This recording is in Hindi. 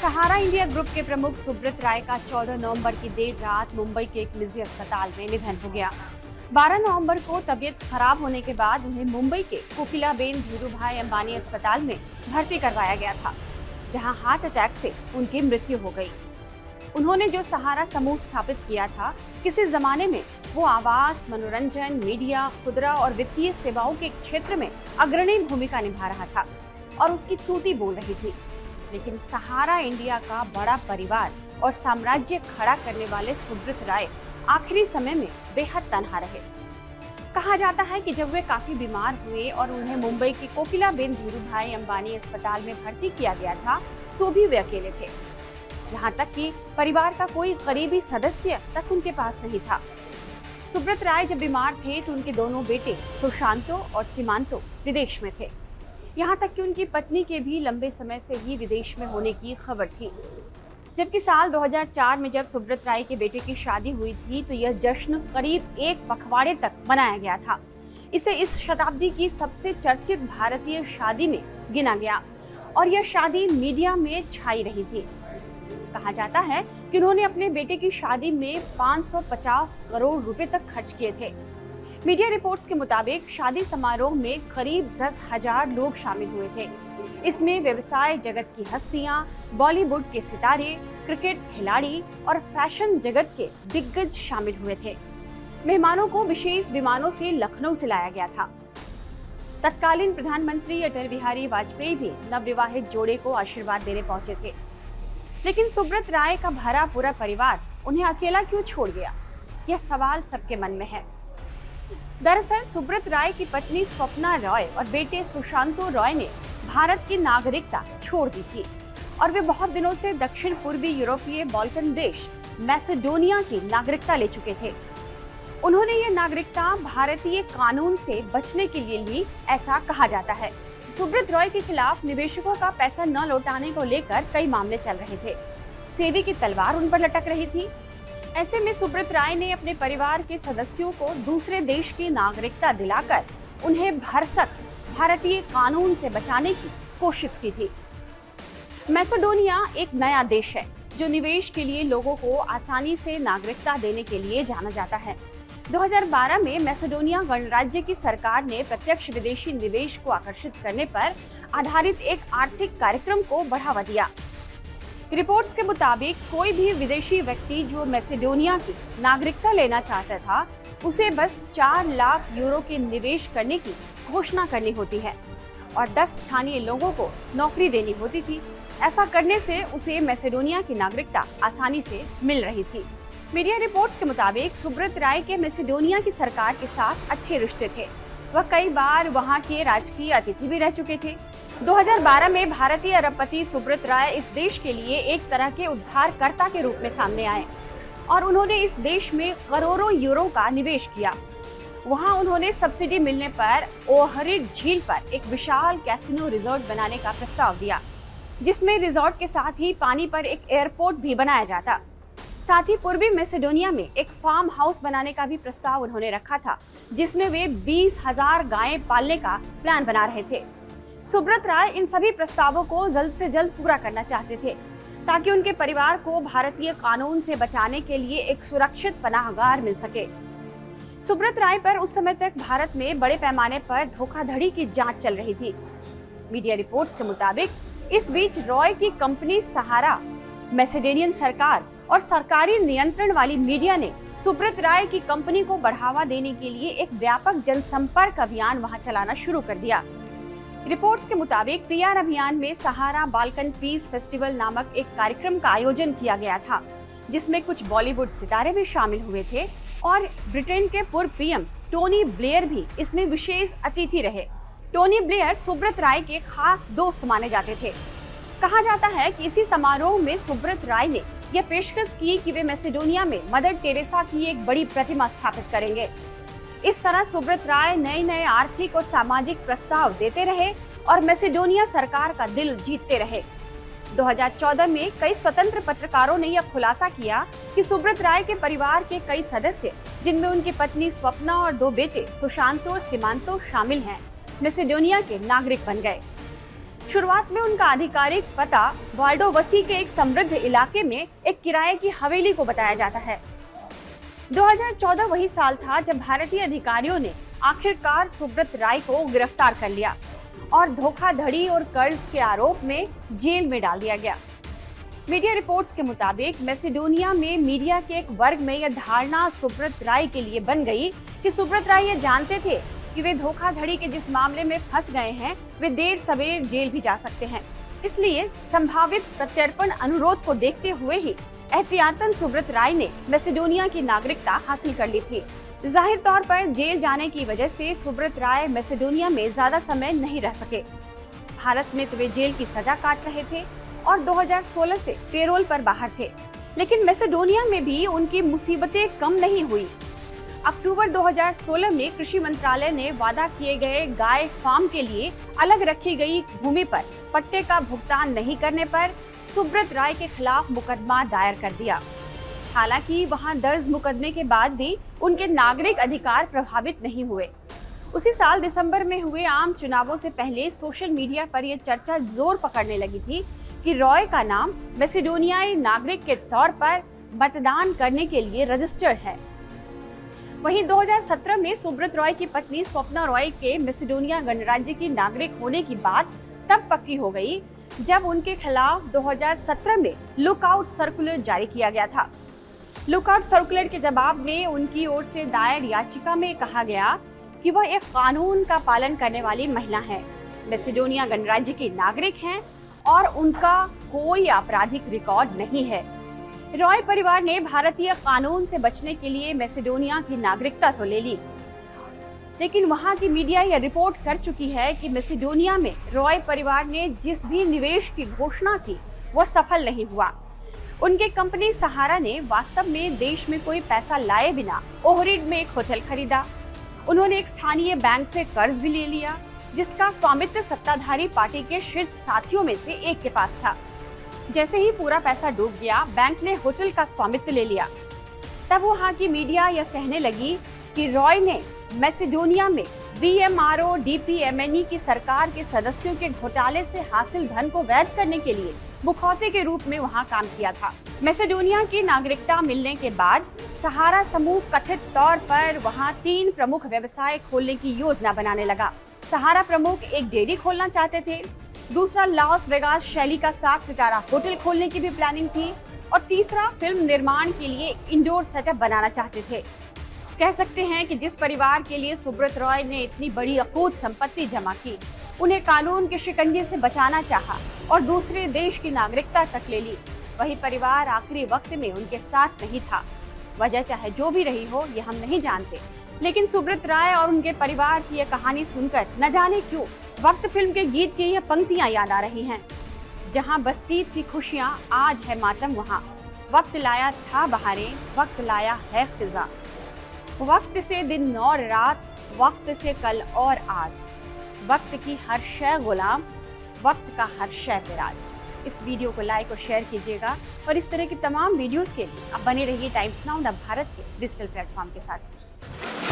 सहारा इंडिया ग्रुप के प्रमुख सुब्रत राय का 14 नवंबर की देर रात मुंबई के एक निजी अस्पताल में निधन हो गया। 12 नवंबर को तबीयत खराब होने के बाद उन्हें मुंबई के कोकिलाबेन धीरूभाई अंबानी अस्पताल में भर्ती करवाया गया था, जहां हार्ट अटैक से उनकी मृत्यु हो गई। उन्होंने जो सहारा समूह स्थापित किया था, किसी जमाने में वो आवास, मनोरंजन, मीडिया, खुदरा और वित्तीय सेवाओं के क्षेत्र में अग्रणी भूमिका निभा रहा था और उसकी तूती बोल रही थी। लेकिन सहारा इंडिया का बड़ा परिवार और साम्राज्य खड़ा करने वाले सुब्रत राय आखिरी समय में बेहद तन्हा रहे। कहा जाता है कि जब वे काफी बीमार हुए और उन्हें मुंबई के कोकिलाबेन धीरूभाई अंबानी अस्पताल में भर्ती किया गया था, तो भी वे अकेले थे। यहाँ तक कि परिवार का कोई करीबी सदस्य तक उनके पास नहीं था। सुब्रत राय जब बीमार थे तो उनके दोनों बेटे सुशांतो और सीमांतो विदेश में थे। यहाँ तक कि उनकी पत्नी के भी लंबे समय से ही विदेश में होने की खबर थी। जबकि साल 2004 में जब सुब्रत राय के बेटे की शादी हुई थी, तो यह जश्न करीब एक पखवाड़े तक मनाया गया था। इसे इस शताब्दी की सबसे चर्चित भारतीय शादी में गिना गया और यह शादी मीडिया में छाई रही थी। कहा जाता है कि उन्होंने अपने बेटे की शादी में 550 करोड़ रुपए तक खर्च किए थे। मीडिया रिपोर्ट्स के मुताबिक शादी समारोह में करीब 10,000 लोग शामिल हुए थे। इसमें व्यवसाय जगत की हस्तियां, बॉलीवुड के सितारे, क्रिकेट खिलाड़ी और फैशन जगत के दिग्गज शामिल हुए थे। मेहमानों को विशेष विमानों से लखनऊ से लाया गया था। तत्कालीन प्रधानमंत्री अटल बिहारी वाजपेयी भी नवविवाहित जोड़े को आशीर्वाद देने पहुंचे थे। लेकिन सुब्रत राय का भरा पूरा परिवार उन्हें अकेला क्यों छोड़ गया, यह सवाल सबके मन में है। दरअसल सुब्रत राय की पत्नी स्वप्ना रॉय और बेटे सुशांतो रॉय ने भारत की नागरिकता छोड़ दी थी और वे बहुत दिनों से दक्षिण पूर्वी यूरोपीय बाल्कन देश मैसेडोनिया की नागरिकता ले चुके थे। उन्होंने ये नागरिकता भारतीय कानून से बचने के लिए ली, ऐसा कहा जाता है। सुब्रत रॉय के खिलाफ निवेशकों का पैसा न लौटाने को लेकर कई मामले चल रहे थे। सेबी की तलवार उन पर लटक रही थी। ऐसे में सुब्रत राय ने अपने परिवार के सदस्यों को दूसरे देश की नागरिकता दिलाकर उन्हें भरसक भारतीय कानून से बचाने की कोशिश की थी। मैसेडोनिया एक नया देश है जो निवेश के लिए लोगों को आसानी से नागरिकता देने के लिए जाना जाता है। 2012 में मैसेडोनिया गणराज्य की सरकार ने प्रत्यक्ष विदेशी निवेश को आकर्षित करने पर आधारित एक आर्थिक कार्यक्रम को बढ़ावा दिया। रिपोर्ट्स के मुताबिक कोई भी विदेशी व्यक्ति जो मैसेडोनिया की नागरिकता लेना चाहता था, उसे बस 4 लाख यूरो के निवेश करने की घोषणा करनी होती है और 10 स्थानीय लोगों को नौकरी देनी होती थी। ऐसा करने से उसे मैसेडोनिया की नागरिकता आसानी से मिल रही थी। मीडिया रिपोर्ट्स के मुताबिक सुब्रत राय के मैसेडोनिया की सरकार के साथ अच्छे रिश्ते थे। वह कई बार वहां के राजकीय अतिथि भी रह चुके थे। 2012 में भारतीय अरबपति सुब्रत राय इस देश के लिए एक तरह के उद्धारकर्ता के रूप में सामने आए और उन्होंने इस देश में करोड़ों यूरो का निवेश किया। वहां उन्होंने सब्सिडी मिलने पर ओहरिड झील पर एक विशाल कैसीनो रिजॉर्ट बनाने का प्रस्ताव दिया, जिसमें रिजॉर्ट के साथ ही पानी पर एक एयरपोर्ट भी बनाया जाता। साथ ही पूर्वी मैसेडोनिया में एक फार्म हाउस बनाने का भी प्रस्ताव उन्होंने रखा था, जिसमें वे 20,000 गायें पालने का प्लान बना रहे थे। सुब्रत राय इन सभी प्रस्तावों को जल्द से जल्द पूरा करना चाहते थे ताकि उनके परिवार को भारतीय कानून से बचाने के लिए एक सुरक्षित पनाहगार मिल सके। सुब्रत राय पर उस समय तक भारत में बड़े पैमाने पर धोखाधड़ी की जांच चल रही थी। मीडिया रिपोर्ट्स के मुताबिक इस बीच रॉय की कंपनी सहारा, मैसेडोनियन सरकार और सरकारी नियंत्रण वाली मीडिया ने सुब्रत राय की कंपनी को बढ़ावा देने के लिए एक व्यापक जनसंपर्क अभियान वहां चलाना शुरू कर दिया। रिपोर्ट्स के मुताबिक पीआर अभियान में सहारा बाल्कन पीस फेस्टिवल नामक एक कार्यक्रम का आयोजन किया गया था, जिसमें कुछ बॉलीवुड सितारे भी शामिल हुए थे और ब्रिटेन के पूर्व पीएम टोनी ब्लेयर भी इसमें विशेष अतिथि रहे। टोनी ब्लेयर सुब्रत राय के खास दोस्त माने जाते थे। कहा जाता है कि इसी समारोह में सुब्रत राय ने यह पेशकश की कि वे मैसेडोनिया में मदर टेरेसा की एक बड़ी प्रतिमा स्थापित करेंगे। इस तरह सुब्रत राय नए आर्थिक और सामाजिक प्रस्ताव देते रहे और मैसेडोनिया सरकार का दिल जीतते रहे। 2014 में कई स्वतंत्र पत्रकारों ने यह खुलासा किया कि सुब्रत राय के परिवार के कई सदस्य, जिनमें उनकी पत्नी स्वप्ना और 2 बेटे सुशांतो और सीमांतो शामिल हैं, मैसेडोनिया के नागरिक बन गए। शुरुआत में उनका आधिकारिक पता वाल्डोवसी के एक समृद्ध इलाके में एक किराए की हवेली को बताया जाता है। 2014 वही साल था जब भारतीय अधिकारियों ने आखिरकार सुब्रत राय को गिरफ्तार कर लिया और धोखाधड़ी और कर्ज के आरोप में जेल में डाल दिया गया। मीडिया रिपोर्ट्स के मुताबिक मैसेडोनिया में मीडिया के एक वर्ग में यह धारणा सुब्रत राय के लिए बन गई कि सुब्रत राय ये जानते थे कि वे धोखाधड़ी के जिस मामले में फंस गए हैं वे देर सवेर जेल भी जा सकते हैं। इसलिए संभावित प्रत्यर्पण अनुरोध को देखते हुए ही एहतियातन सुब्रत राय ने मैसेडोनिया की नागरिकता हासिल कर ली थी। जाहिर तौर पर जेल जाने की वजह से सुब्रत राय मैसेडोनिया में ज्यादा समय नहीं रह सके। भारत में तो वे जेल की सजा काट रहे थे और 2016 से पेरोल पर बाहर थे, लेकिन मैसेडोनिया में भी उनकी मुसीबतें कम नहीं हुई। अक्टूबर 2016 में कृषि मंत्रालय ने वादा किए गए गाय फार्म के लिए अलग रखी गई भूमि पर पट्टे का भुगतान नहीं करने पर सुब्रत राय के खिलाफ मुकदमा दायर कर दिया। हालांकि वहां दर्ज मुकदमे के बाद भी उनके नागरिक अधिकार प्रभावित नहीं हुए। उसी साल दिसंबर में हुए आम चुनावों से पहले सोशल मीडिया पर यह चर्चा जोर पकड़ने लगी थी कि रॉय का नाम मैसेडोनियाई नागरिक के तौर पर मतदान करने के लिए रजिस्टर्ड है। वहीं 2017 में सुब्रत रॉय की पत्नी स्वप्ना रॉय के मैसेडोनिया गणराज्य की नागरिक होने की बात तब पक्की हो गई जब उनके खिलाफ 2017 में लुकआउट सर्कुलर जारी किया गया था। लुकआउट सर्कुलर के जवाब में उनकी ओर से दायर याचिका में कहा गया कि वह एक कानून का पालन करने वाली महिला है, मैसेडोनिया गणराज्य की नागरिक हैं और उनका कोई आपराधिक रिकॉर्ड नहीं है। रॉय परिवार ने भारतीय कानून से बचने के लिए मैसेडोनिया की नागरिकता तो ले ली, लेकिन वहां की मीडिया यह रिपोर्ट कर चुकी है कि मैसेडोनिया में रॉय परिवार ने जिस भी निवेश की घोषणा की वह सफल नहीं हुआ। उनके कंपनी सहारा ने वास्तव में देश में कोई पैसा लाए बिना ओहरिड में एक होटल खरीदा। उन्होंने एक स्थानीय बैंक से कर्ज भी ले लिया, जिसका स्वामित्व सत्ताधारी पार्टी के शीर्ष साथियों में से एक के पास था। जैसे ही पूरा पैसा डूब गया, बैंक ने होटल का स्वामित्व ले लिया। तब वहां की मीडिया यह कहने लगी कि रॉय ने मैसेडोनिया में बीएमआरओ डीपीएमएनई की सरकार के सदस्यों के घोटाले से हासिल धन को वैध करने के लिए मुखौटे के रूप में वहां काम किया था। मैसेडोनिया की नागरिकता मिलने के बाद सहारा समूह कथित तौर पर वहां 3 प्रमुख व्यवसाय खोलने की योजना बनाने लगा। सहारा प्रमुख एक डेयरी खोलना चाहते थे, दूसरा लॉस वेगास शैली का 7 सितारा होटल खोलने की भी प्लानिंग थी और तीसरा फिल्म निर्माण के लिए इंडोर सेटअप बनाना चाहते थे। कह सकते हैं कि जिस परिवार के लिए सुब्रत रॉय ने इतनी बड़ी अकूत संपत्ति जमा की, उन्हें कानून के शिकंजे से बचाना चाहा और दूसरे देश की नागरिकता तक ले ली, वही परिवार आखिरी वक्त में उनके साथ नहीं था। वजह चाहे जो भी रही हो, ये हम नहीं जानते, लेकिन सुब्रत राय और उनके परिवार की यह कहानी सुनकर न जाने क्यों वक्त फिल्म के गीत की यह पंक्तियां याद आ रही हैं। जहां बसती थी खुशियां, आज है मातम वहां। वक्त लाया था बहारें, वक्त लाया है फिजा। वक्त से दिन और रात, वक्त से कल और आज। वक्त की हर शय गुलाम, वक्त का हर शय पे राज। इस वीडियो को लाइक और शेयर कीजिएगा और इस तरह की तमाम वीडियोस के लिए आप बने रहिए टाइम्स नाउ भारत के डिजिटल प्लेटफॉर्म के साथ।